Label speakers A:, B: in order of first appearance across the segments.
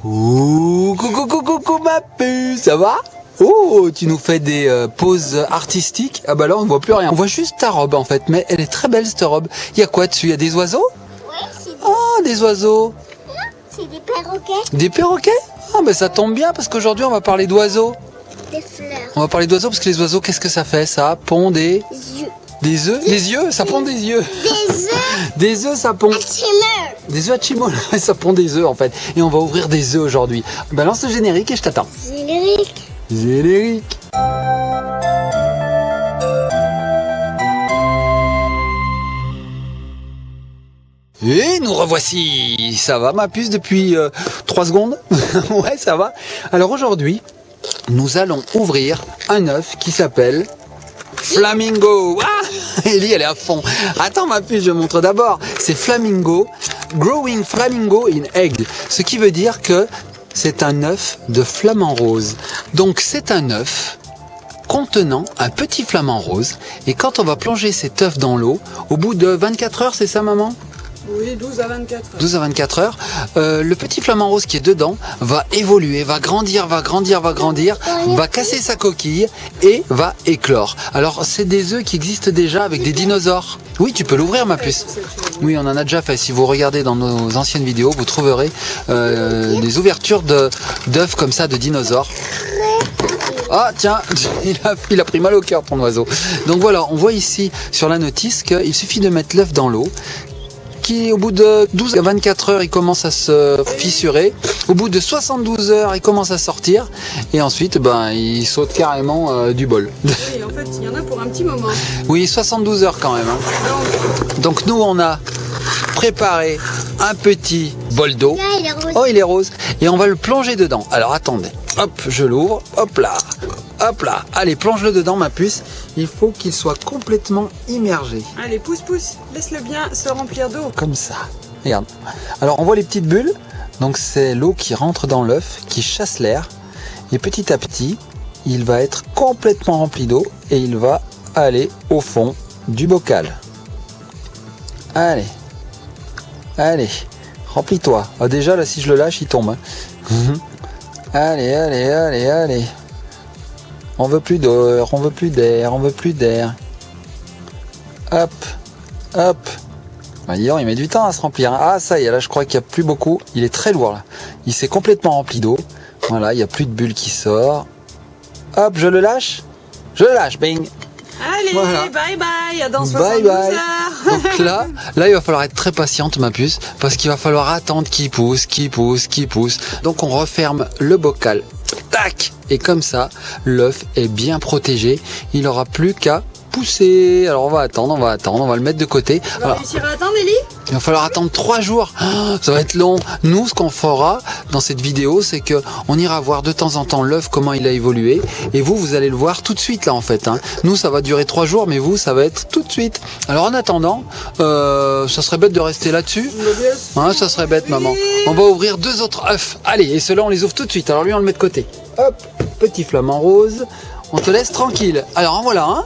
A: Ouh, coucou ma puce, ça va? Oh, tu nous fais des poses artistiques. Ah bah là on ne voit plus rien. On voit juste ta robe en fait, mais elle est très belle cette robe. Il y a quoi dessus? Il y a des oiseaux?
B: Ouais, c'est des...
A: Ah, des oiseaux.
B: C'est des perroquets.
A: Des perroquets? Ah bah ça tombe bien parce qu'aujourd'hui on va parler d'oiseaux.
B: Des fleurs.
A: On va parler d'oiseaux parce que les oiseaux, qu'est-ce que ça fait? Ça pond des
B: Yeux.
A: œufs? Des yeux? Ça pond des yeux.
B: Des œufs.
A: Des œufs, ça pond.
B: Chimeur.
A: Des œufs à chimol. Ça pond des œufs en fait. Et on va ouvrir des œufs aujourd'hui. Balance le générique et je t'attends.
B: Générique.
A: Générique. Et nous revoici. Ça va ma puce depuis 3 secondes? Ouais, ça va. Alors aujourd'hui, nous allons ouvrir un œuf qui s'appelle Flamingo. Ah, Ellie, elle est à fond. Attends ma puce, je montre d'abord. C'est Flamingo, Growing Flamingo in Egg. Ce qui veut dire que c'est un œuf de flamant rose. Donc c'est un œuf contenant un petit flamant rose. Et quand on va plonger cet œuf dans l'eau, au bout de 24 heures, c'est ça maman ?
C: Oui, 12 à 24 heures.
A: 12 à 24 heures, le petit flamant rose qui est dedans va évoluer, va grandir, va casser sa coquille et va éclore. Alors c'est des œufs qui existent déjà avec des dinosaures. Oui, tu peux l'ouvrir ma puce. Oui, on en a déjà fait. Si vous regardez dans nos anciennes vidéos, vous trouverez des ouvertures d'œufs comme ça de dinosaures. Ah tiens, il a pris mal au cœur ton oiseau. Donc voilà, on voit ici sur la notice qu'il suffit de mettre l'œuf dans l'eau, qui au bout de 12 à 24 heures, il commence à se fissurer. Au bout de 72 heures, il commence à sortir. Et ensuite, il saute carrément du bol.
C: Oui, en fait, il y en a pour un petit moment.
A: Oui, 72 heures quand même. Hein. Donc nous, on a préparé un petit bol d'eau.
B: Là, il est rose.
A: Oh, il est rose. Et on va le plonger dedans. Alors attendez. Hop, je l'ouvre. Hop là. Hop là. Allez, plonge-le dedans, ma puce. Il faut qu'il soit complètement immergé.
C: Allez, pousse. Laisse-le bien se remplir d'eau.
A: Comme ça. Regarde. Alors, on voit les petites bulles. Donc, c'est l'eau qui rentre dans l'œuf, qui chasse l'air. Et petit à petit, il va être complètement rempli d'eau et il va aller au fond du bocal. Allez. Allez. Remplis-toi. Ah, déjà, là, si je le lâche, il tombe. Hein. Allez. On veut plus d'eau, on veut plus d'air. Hop. Dis donc, il met du temps à se remplir. Hein. Ah, ça y est, là, je crois qu'il n'y a plus beaucoup. Il est très lourd, là. Il s'est complètement rempli d'eau. Voilà, il n'y a plus de bulles qui sort. Hop, je le lâche, bing.
C: Allez,
A: Voilà.
C: bye, à dans 72 heures.
A: Donc là, il va falloir être très patiente, ma puce, parce qu'il va falloir attendre qu'il pousse. Donc on referme le bocal. Tac! Et comme ça, l'œuf est bien protégé. Il n'aura plus qu'à pousser. Alors on va attendre, on va le mettre de côté.
C: On va
A: Alors,
C: réussir à attendre, Ellie?
A: il va falloir attendre 3 jours. Oh, ça va être long. Nous, ce qu'on fera dans cette vidéo, c'est que on ira voir de temps en temps l'œuf, comment il a évolué. Et vous allez le voir tout de suite là en fait. Hein. Nous, ça va durer 3 jours, mais vous, ça va être tout de suite. Alors en attendant, ça serait bête de rester là-dessus. Hein, ça serait bête, maman. On va ouvrir 2 autres œufs. Allez, et ceux-là, on les ouvre tout de suite. Alors lui, on le met de côté. Hop, petit flamant rose. On te laisse tranquille. Alors en voilà un.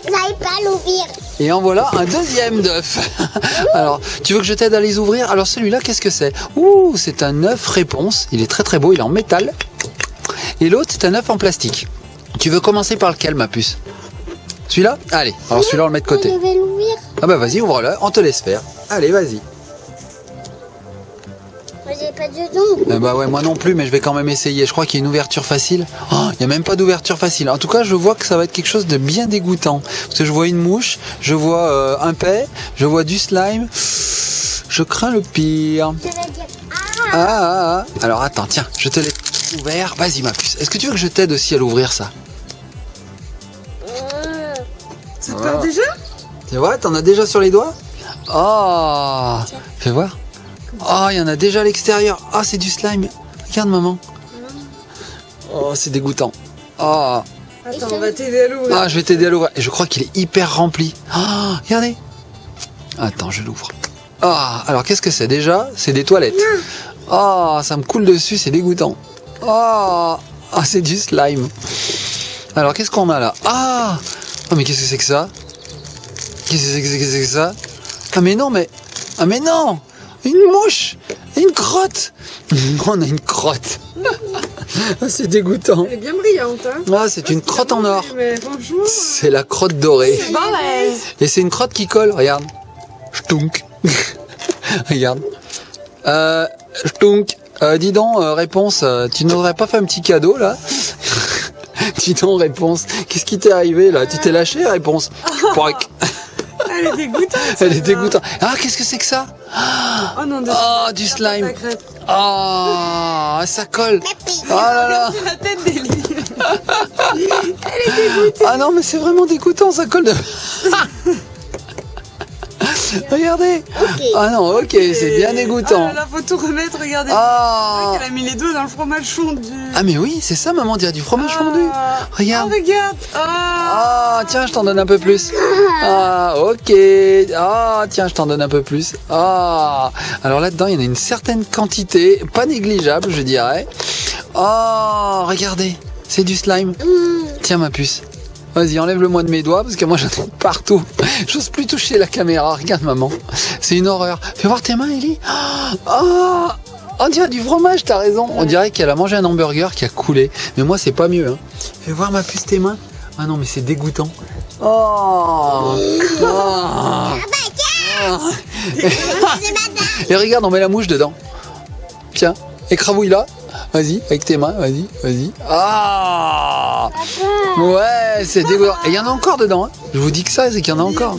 B: J'arrive pas à l'ouvrir.
A: Et en voilà un deuxième d'œuf. Alors, tu veux que je t'aide à les ouvrir? Alors celui-là, qu'est-ce que c'est? Ouh, c'est un œuf réponse. Il est très très beau, il est en métal. Et l'autre, c'est un œuf en plastique. Tu veux commencer par lequel, ma puce? Celui-là? Allez, alors celui-là, on le met de côté.
B: Je vais l'ouvrir.
A: Ah bah vas-y, ouvre-le, on te laisse faire. Allez, vas-y.
B: Moi, j'ai pas de ongles.
A: Bah ouais, moi non plus, mais je vais quand même essayer. Je crois qu'il y a une ouverture facile. Oh, il n'y a même pas d'ouverture facile. En tout cas, je vois que ça va être quelque chose de bien dégoûtant. Parce que je vois une mouche, je vois un paix, je vois du slime. Je crains le pire.
B: Je vais dire
A: Alors attends, tiens, je te l'ai ouvert. Vas-y ma puce. Est-ce que tu veux que je t'aide aussi à l'ouvrir ça?
C: Ça te parle déjà?
A: Tu vois, t'en as déjà sur les doigts? Oh, fais voir. Oh, il y en a déjà à l'extérieur. Ah, c'est du slime. Regarde maman. Oh, c'est dégoûtant. Oh.
C: Attends, on va t'aider à l'ouvrir.
A: Ah, je vais t'aider à l'ouvrir. Et je crois qu'il est hyper rempli. Oh, regardez. Attends, je l'ouvre. Ah, alors qu'est-ce que c'est déjà? C'est des toilettes. Oh, ça me coule dessus, c'est dégoûtant. Oh, c'est du slime. Alors, qu'est-ce qu'on a là? Ah, oh, mais qu'est-ce que c'est que ça? Qu'est-ce que c'est que ça? Ah, mais non, mais... Ah, mais non! Une mouche. Une crotte. On a une crotte. Ah, c'est dégoûtant.
C: Elle est bien brillante, hein.
A: Ah, c'est une crotte en or.
C: Mais franchement...
A: C'est la crotte dorée.
C: Balèze.
A: Et c'est une crotte qui colle, regarde. Stunk. Regarde. Stunk. Dis donc, réponse, tu n'aurais pas fait un petit cadeau, là? Dis donc, réponse. Qu'est-ce qui t'est arrivé, là? Tu t'es lâché, réponse? Pouac.
C: Elle est dégoûtante.
A: Elle est dégoûtante. Ah, qu'est-ce que c'est que ça?
C: Oh non,
A: Oh, du slime.
C: La crêpe.
A: Oh, ça colle. Oh là là.
C: C'est la tête d'Ellie.
A: Ah non, mais c'est vraiment dégoûtant, ça colle de... Regardez. Ah non, ok, c'est bien dégoûtant.
C: Ah là, faut tout remettre, regardez.
A: Ah.
C: Elle a mis les doigts dans le fromage fondu.
A: Ah mais oui, c'est ça, maman, dirait du fromage fondu. Regarde.
C: Oh, regarde.
A: Ah, tiens, je t'en donne un peu plus. Ah, ok. Ah, tiens, je t'en donne un peu plus. Ah, alors là-dedans, il y en a une certaine quantité, pas négligeable, je dirais. Oh, regardez, c'est du slime. Tiens, ma puce. Vas-y, enlève-le-moi de mes doigts, parce que moi, j'en ai partout. J'ose plus toucher la caméra. Regarde, maman. C'est une horreur. Fais voir tes mains, Ellie. Oh, on dirait du fromage, t'as raison. On dirait qu'elle a mangé un hamburger qui a coulé. Mais moi, c'est pas mieux. Hein. Fais voir, ma puce, tes mains. Ah non, mais c'est dégoûtant. Oh, Et regarde, on met la mouche dedans. Tiens, écravouille-la. Vas-y, avec tes mains, vas-y, vas-y. Ah, ouais, c'est dégoûtant. Et il y en a encore dedans. Hein. Je vous dis que ça, c'est qu'il y en a encore.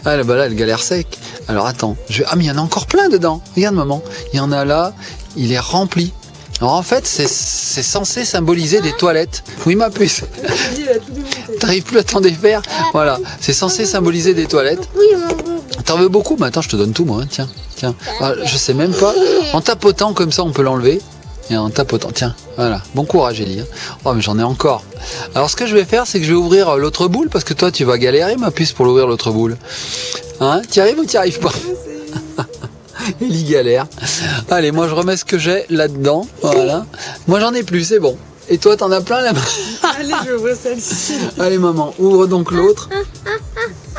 A: Ah là, bah là, elle galère sec. Alors attends, ah mais il y en a encore plein dedans. Regarde, maman, il y en a là, il est rempli. Alors en fait, c'est censé symboliser des toilettes. Oui, ma puce. T'arrives plus à t'en défaire. Voilà, c'est censé symboliser des toilettes. T'en veux beaucoup? Bah attends, je te donne tout, moi. Hein. Tiens, tiens. Ah, je sais même pas. En tapotant comme ça, on peut l'enlever. Et en tapotant, tiens, voilà, bon courage Ellie. Oh mais j'en ai encore. Alors ce que je vais faire, c'est que je vais ouvrir l'autre boule, parce que toi tu vas galérer ma puce pour l'ouvrir l'autre boule. Hein, t'y arrives ou t'y arrives pas? Ellie galère. Allez, moi je remets ce que j'ai là-dedans, voilà. Moi j'en ai plus, c'est bon. Et toi t'en as plein là-bas?
C: Allez, je ouvre celle-ci.
A: Allez maman, ouvre donc l'autre.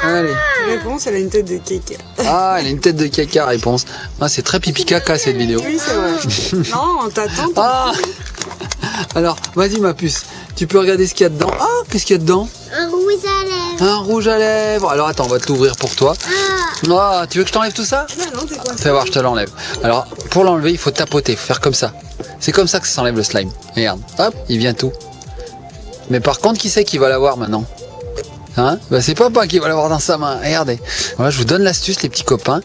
A: Allez.
C: Réponse, elle a une tête de caca.
A: Ah, elle a une tête de caca, réponse. Ah, c'est très pipi caca cette vidéo.
C: Oui, c'est vrai. Non, t'attends.
A: Ah. Alors, vas-y ma puce, tu peux regarder ce qu'il y a dedans. Ah, qu'est-ce qu'il y a dedans?
B: Un rouge à lèvres.
A: Un rouge à lèvres. Alors attends, on va te l'ouvrir pour toi. Ah, tu veux que je t'enlève tout ça?
C: Non, t'es quoi?
A: Fais voir, je te l'enlève. Alors, pour l'enlever, il faut tapoter, faut faire comme ça. C'est comme ça que ça s'enlève le slime. Regarde, hop, il vient tout. Mais par contre, qui c'est qui va l'avoir maintenant? Hein? Bah, c'est papa qui va l'avoir dans sa main. Regardez. Voilà, je vous donne l'astuce, les petits copains.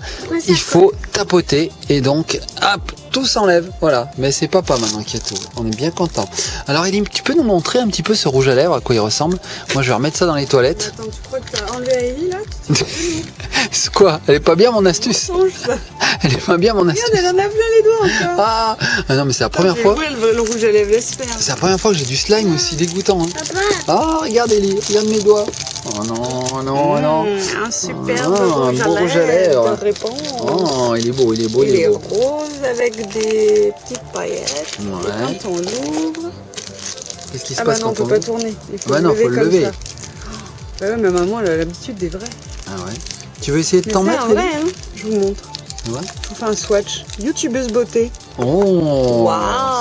A: Il faut tapoter et donc, hop, tout s'enlève. Voilà. Mais c'est papa maintenant qui a tout. On est bien content. Alors, Elie, tu peux nous montrer un petit peu ce rouge à lèvres, à quoi il ressemble? Moi, je vais remettre ça dans les toilettes.
C: Attends, tu crois que t'as enlevé à Ellie là?
A: C'est quoi? Elle est pas bien mon astuce? Elle est pas bien mon astuce?
C: Regarde, elle en a plein les doigts encore.
A: Ah non, mais c'est la première fois.
C: Le rouge à lèvres, j'espère.
A: C'est la première fois que j'ai du slime aussi dégoûtant. Hein.
B: Papa.
A: Ah, regarde Ellie, regarde mes doigts. Oh non, non, non.
C: Un superbe
A: Ah, un beau rouge à lèvres.
C: de réponse.
A: Oh, il est beau, il est beau,
C: Il est
A: beau.
C: rose avec des petites paillettes.
A: Ouais.
C: Et quand on l'ouvre...
A: Qu'est-ce qui se
C: Ah bah
A: passe
C: non, on
A: quand
C: peut pas tourner. Il faut
A: Bah non, faut le
C: comme
A: lever.
C: ça. Bah ouais, mais maman, elle a l'habitude des vrais.
A: Ah ouais. Tu veux essayer de
C: Mais
A: t'en
C: c'est
A: mettre
C: un vrai, hein. Je vous montre.
A: Ouais.
C: Je vous fais un swatch. YouTubeuse beauté.
A: Oh,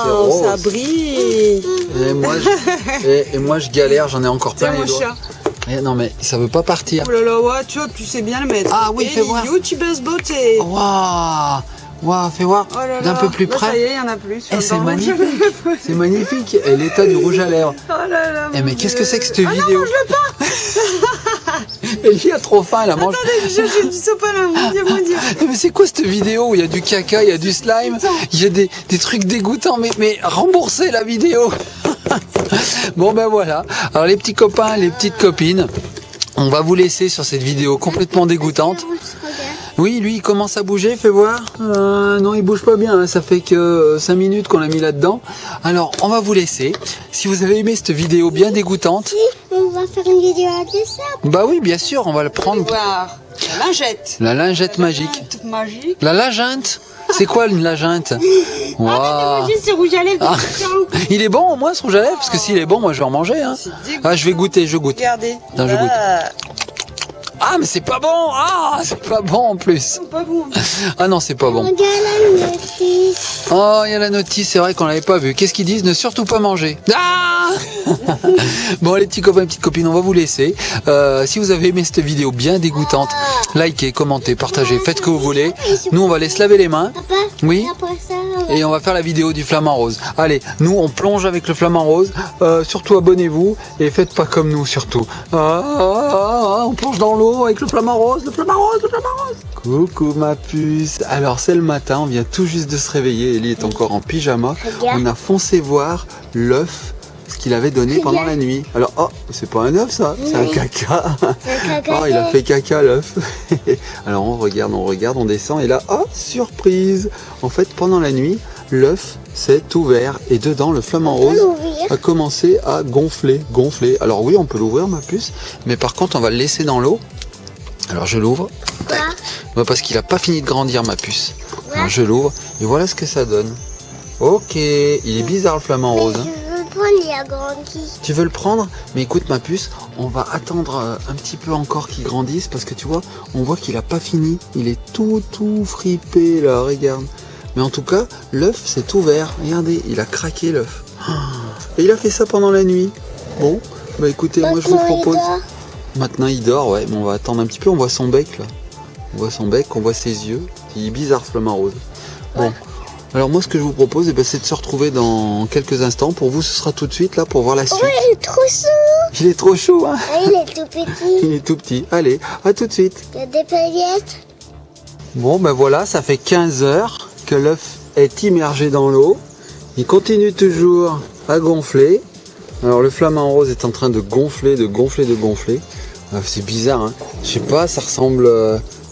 A: c'est
C: Waouh,
A: rose.
C: ça brille.
A: Et moi je galère, j'en ai encore plein
C: Tiens,
A: les
C: mon
A: doigts.
C: chat.
A: Eh, non mais ça veut pas partir.
C: Oh là là, ouais, tu sais bien le mettre.
A: Ah oui,
C: Et
A: fais voir.
C: YouTubeuse beauté.
A: Waouh, waouh, fais voir
C: Oh là là.
A: d'un peu plus
C: Bah,
A: près.
C: ça y est, il y en a plus.
A: Eh, c'est magnifique. C'est magnifique. Et l'état du rouge à lèvres.
C: Oh là là.
A: Eh mais
C: mon
A: qu'est-ce que
C: Dieu.
A: c'est que cette
C: Ah
A: vidéo?
C: non, mange-le pas.
A: Ellie a trop faim, elle a mangé.
C: Attendez, j'ai du sopalin, mon Dieu, mon Dieu.
A: Mais c'est quoi cette vidéo où il y a du caca, il y a du slime, il y a des trucs dégoûtants, mais remboursez la vidéo. Bon ben voilà, alors les petits copains, les petites copines, on va vous laisser sur cette vidéo complètement dégoûtante. Oui, lui il commence à bouger, fais voir. Non, il bouge pas bien, hein. Ça fait que 5 minutes qu'on l'a mis là-dedans. Alors on va vous laisser. Si vous avez aimé cette vidéo bien dégoûtante,
B: On va faire une vidéo à ça.
A: bah oui bien sûr, on va le prendre.
C: Voir. La lingette.
A: La lingette magique.
C: Magique.
A: La lingente? C'est quoi une lingente? Waouh.
B: Juste ce rouge à lèvres.
A: Ah, il est bon au moins ce rouge à lèvres? Parce que s'il est bon, moi je vais en manger. Hein.
C: C'est dégoûtant.
A: Ah, je vais goûter, je goûte.
C: Regardez.
A: Non, je goûte. Ah, mais c'est pas bon. Ah, c'est pas bon en plus.
C: C'est pas bon.
A: Ah non, c'est pas bon.
B: Regarde la notice.
A: Oh, il y a la notice, c'est vrai qu'on l'avait pas vu. Qu'est-ce qu'ils disent? Ne surtout pas manger. Ah bon, les petits copains et petites copines, on va vous laisser. Si vous avez aimé cette vidéo bien dégoûtante, likez, commentez, partagez, faites ce que vous voulez. Nous, on va aller se laver les mains.
B: Papa,
A: Oui.
B: après ça,
A: Et on va faire la vidéo du flamant rose. Allez, nous on plonge avec le flamant rose. Surtout abonnez-vous et faites pas comme nous surtout. On plonge dans l'eau avec le flamant rose, le flamant rose, le flamant rose. Coucou ma puce. Alors c'est le matin, on vient tout juste de se réveiller. Ellie est encore en pyjama.
B: Regarde.
A: On a foncé voir l'œuf, ce qu'il avait donné pendant la nuit. Alors, oh, c'est pas un œuf ça, c'est un caca. Oh, il a fait caca l'œuf. Alors on regarde, on descend et là, oh, surprise. En fait, pendant la nuit, l'œuf s'est ouvert et dedans, le flamant rose a commencé à gonfler. Alors oui, on peut l'ouvrir ma puce, mais par contre, on va le laisser dans l'eau. Alors je l'ouvre. Tac. Ouais, parce qu'il a pas fini de grandir ma puce. Alors je l'ouvre et voilà ce que ça donne. Ok, il est bizarre le flamant rose. Hein.
B: Je veux prendre, il a grandi.
A: Tu veux le prendre? Mais écoute ma puce, on va attendre un petit peu encore qu'il grandisse parce que tu vois, on voit qu'il a pas fini. Il est tout fripé là, regarde. Mais en tout cas, l'œuf s'est ouvert. Regardez, il a craqué l'œuf. Et il a fait ça pendant la nuit. Bon, bah écoutez, moi je vous propose... Maintenant il dort, ouais, mais on va attendre un petit peu, on voit son bec là. On voit son bec, on voit ses yeux. Il est bizarre ce flamant rose. Bon, alors moi ce que je vous propose, c'est de se retrouver dans quelques instants. Pour vous, ce sera tout de suite là pour voir la suite.
B: Oh, il est trop chou.
A: Il est trop chaud, hein.
B: Ah, il est tout petit.
A: Il est tout petit. Allez, à tout de suite.
B: Il y a des paillettes.
A: Bon, ben voilà, ça fait 15 heures que l'œuf est immergé dans l'eau. Il continue toujours à gonfler. Alors le flamant rose est en train de gonfler. C'est bizarre, hein. Je sais pas, ça ressemble...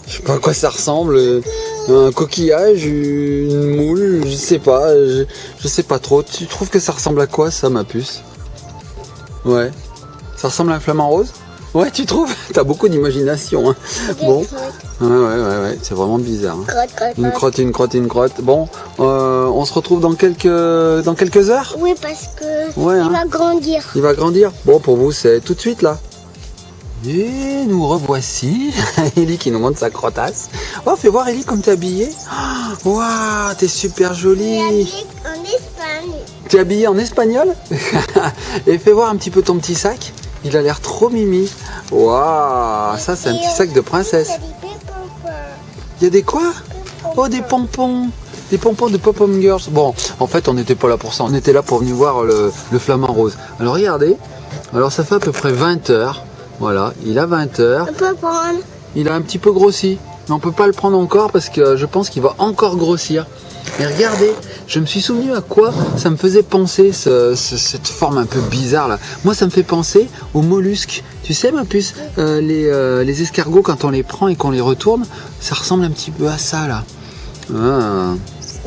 A: je sais pas à quoi ça ressemble. Un coquillage, une moule, je sais pas. Je sais pas trop. Tu trouves que ça ressemble à quoi ça, ma puce? Ouais. Ça ressemble à un flamant rose? Ouais, tu trouves? T'as beaucoup d'imagination, hein. Bon. Ouais. C'est vraiment bizarre. Hein. Une crotte. Bon, on se retrouve dans quelques heures?
B: Oui, parce que
A: Ouais,
B: il
A: hein.
B: va grandir.
A: Il va grandir. Bon, pour vous, c'est tout de suite là. Et nous revoici. Ellie qui nous montre sa crottasse. Oh, fais voir Ellie comme t'es habillée. Waouh, t'es super
B: Il est
A: jolie.
B: habillé en Espagne.
A: T'es habillée en espagnol? Et fais voir un petit peu ton petit sac. Il a l'air trop mimi. Waouh, ça c'est un petit sac de princesse. Il y a des quoi? Oh, des pompons. Des pompons de Pop-Up Girls. Bon, en fait, on n'était pas là pour ça. On était là pour venir voir le flamant rose. Alors, regardez. Alors, ça fait à peu près 20 heures. Voilà, il a 20 heures.
B: On peut prendre.
A: Il a un petit peu grossi. Mais on peut pas le prendre encore parce que je pense qu'il va encore grossir. Mais regardez, je me suis souvenu à quoi ça me faisait penser cette forme un peu bizarre là. Moi, ça me fait penser aux mollusques. Tu sais, ma puce, les escargots, quand on les prend et qu'on les retourne, ça ressemble un petit peu à ça là. Ah.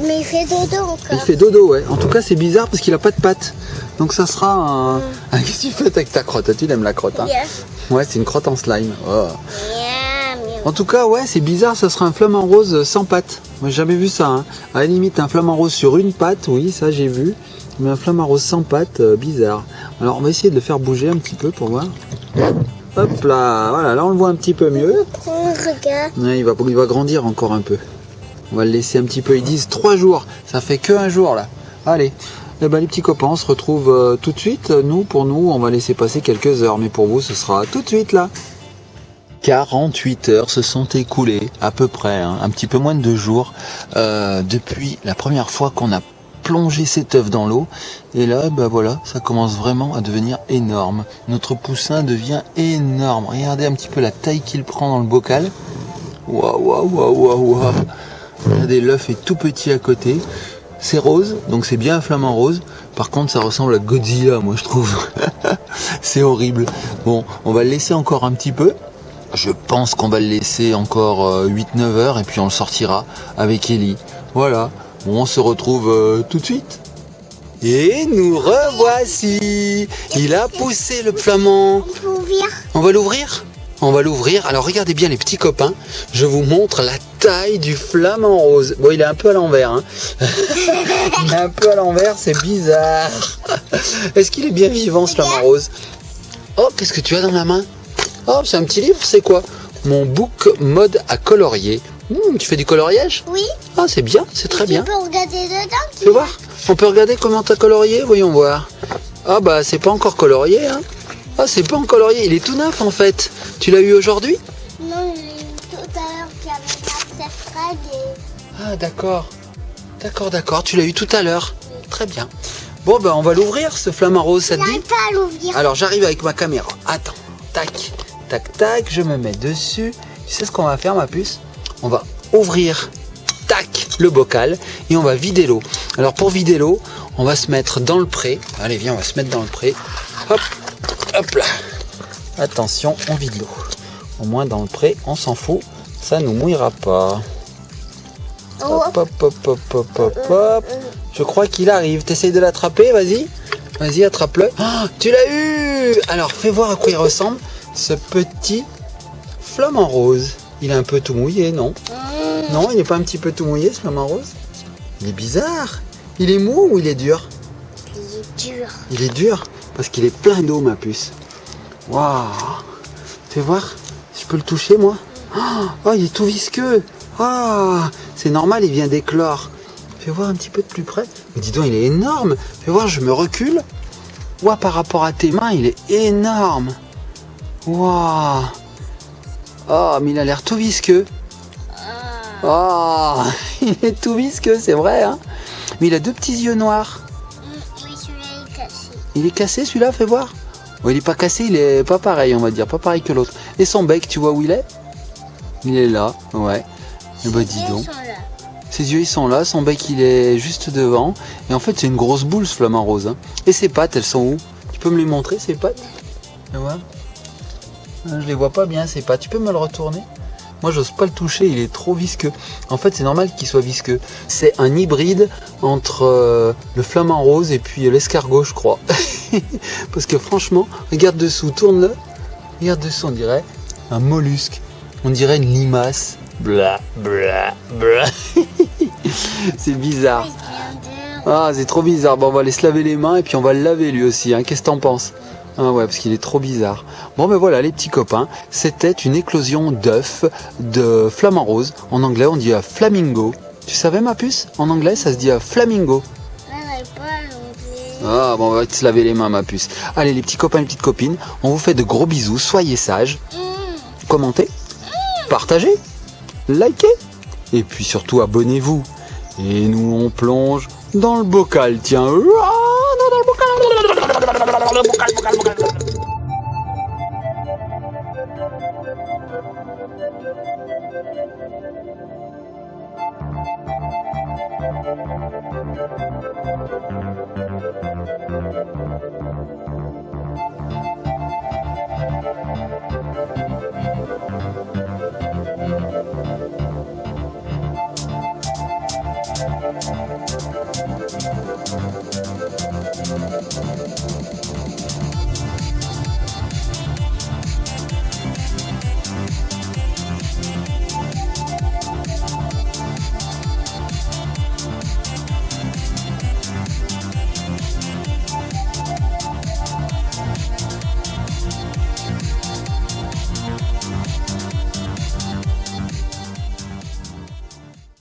B: Mais il fait dodo encore.
A: Il fait dodo, ouais. En tout cas, c'est bizarre parce qu'il a pas de pattes. Donc ça sera un... Qu'est-ce que tu fais avec ta crotte? Tu l'aimes la crotte, hein?
B: Yes.
A: Ouais, c'est une crotte en slime. Oh.
B: Miam.
A: En tout cas, ouais, c'est bizarre, ça sera un flamant rose sans pattes. Moi, j'ai jamais vu ça, hein. À la limite, un flamant rose sur une patte, oui, ça j'ai vu. Mais un flamant rose sans pattes, bizarre. Alors, on va essayer de le faire bouger un petit peu pour voir. Hop là, voilà, là on le voit un petit peu mieux.
B: Regarde.
A: Ouais, il va grandir encore un peu. On va le laisser un petit peu. Ils disent 3 jours. Ça fait que 1 jour là. Allez. Eh ben, les petits copains, on se retrouve tout de suite. Pour nous, on va laisser passer quelques heures. Mais pour vous, ce sera tout de suite là. 48 heures se sont écoulées, à peu près, hein, un petit peu moins de 2 jours, depuis la première fois qu'on a plongé cet œuf dans l'eau. Et là, ben voilà, ça commence vraiment à devenir énorme. Notre poussin devient énorme. Regardez un petit peu la taille qu'il prend dans le bocal. Waouh. Regardez, l'œuf est tout petit à côté. C'est rose, donc c'est bien un flamant rose. Par contre, ça ressemble à Godzilla, moi je trouve. C'est horrible. Bon, on va le laisser encore un petit peu. Je pense qu'on va le laisser encore 8-9 heures et puis on le sortira avec Ellie. Voilà. Bon, on se retrouve tout de suite. Et nous revoici. Il a poussé le flamant.
B: On peut ouvrir.
A: On va l'ouvrir? On va l'ouvrir. Alors regardez bien les petits copains. Je vous montre la taille du flamant rose. Bon, il est un peu à l'envers. Hein. Il est un peu à l'envers, c'est bizarre. Est-ce qu'il est bien vivant ce flamant rose? Oh, qu'est-ce que tu as dans la main? Oh, c'est un petit livre, c'est quoi? mon book mode à colorier. Tu fais du coloriage?
B: Oui.
A: Ah, c'est bien, c'est très bien.
B: Tu peux regarder dedans.
A: Fais voir. On peut regarder comment t'as colorié? Voyons voir. Ah bah, c'est pas encore colorié, hein. Ah, c'est pas encore colorié. Il est tout neuf, en fait. Tu l'as eu aujourd'hui?
B: Non, j'ai eu tout à l'heure qu'il y avait la Fred et...
A: Ah, d'accord. D'accord. Tu l'as eu tout à l'heure. Très bien. Bon, ben, on va l'ouvrir, ce flamant rose, ça te dit?
B: J'arrive pas à l'ouvrir.
A: Alors, j'arrive avec ma caméra. Attends. Tac, tac, je me mets dessus. Tu sais ce qu'on va faire, ma puce? On va ouvrir, tac, le bocal et on va vider l'eau. Alors, pour vider l'eau, on va se mettre dans le pré. Allez, viens, on va se mettre dans le pré. Hop, hop là. Attention, on vide l'eau. Au moins, dans le pré, on s'en fout. Ça nous mouillera pas. Hop. Je crois qu'il arrive. T'essayes de l'attraper, vas-y. Vas-y, attrape-le. Oh, tu l'as eu! Alors, fais voir à quoi il ressemble, ce petit flamant rose. Il est un peu tout mouillé, non? Non, il n'est pas un petit peu tout mouillé, ce flamant rose? Il est bizarre. Il est mou ou il est dur?
B: Il est dur.
A: Il est dur, parce qu'il est plein d'eau, ma puce. Waouh! Fais voir, si je peux le toucher, moi. Oh, il est tout visqueux. Ah, c'est normal, il vient d'éclore. Fais voir un petit peu de plus près. Mais dis donc, il est énorme. Fais voir, je me recule. Ouah, par rapport à tes mains, il est énorme. Waouh. Oh, mais il a l'air tout visqueux. Oh, il est tout visqueux, c'est vrai, hein. Mais il a deux petits yeux noirs.
B: Oui, celui-là est cassé.
A: Il est cassé, celui-là, fais voir. Oh, il est pas cassé, il est pas pareil, on va dire. Pas pareil que l'autre. Et son bec, tu vois où il est? Il est là, ouais. Eh ben, dis donc. Ses yeux, ils sont là, son bec, il est juste devant. Et en fait, c'est une grosse boule, ce flamant rose. Hein. Et ses pattes, elles sont où? Tu peux me les montrer, ses pattes? Tu vois? Je les vois pas bien, ses pattes. Tu peux me le retourner? Moi, j'ose pas le toucher, il est trop visqueux. En fait, c'est normal qu'il soit visqueux. C'est un hybride entre le flamant rose et puis l'escargot, je crois. Parce que franchement, regarde dessous, tourne-le. Regarde dessous, on dirait un mollusque. On dirait une limace. Blah, blah, blah. C'est bizarre. Ah, c'est trop bizarre. Bon, on va aller se laver les mains et puis on va le laver lui aussi. Hein. Qu'est-ce que t'en penses? Ah ouais, parce qu'il est trop bizarre. Bon, ben voilà, les petits copains. C'était une éclosion d'œufs de flamant rose. En anglais, on dit flamingo. Tu savais, ma puce? En anglais, ça se dit flamingo. Ah, bon, on va se laver les mains, ma puce. Allez, les petits copains, les petites copines, on vous fait de gros bisous. Soyez sages. Commentez. Partagez. Likez. Et puis surtout, abonnez-vous. Et nous, on plonge dans le bocal. Tiens. Dans le bocal.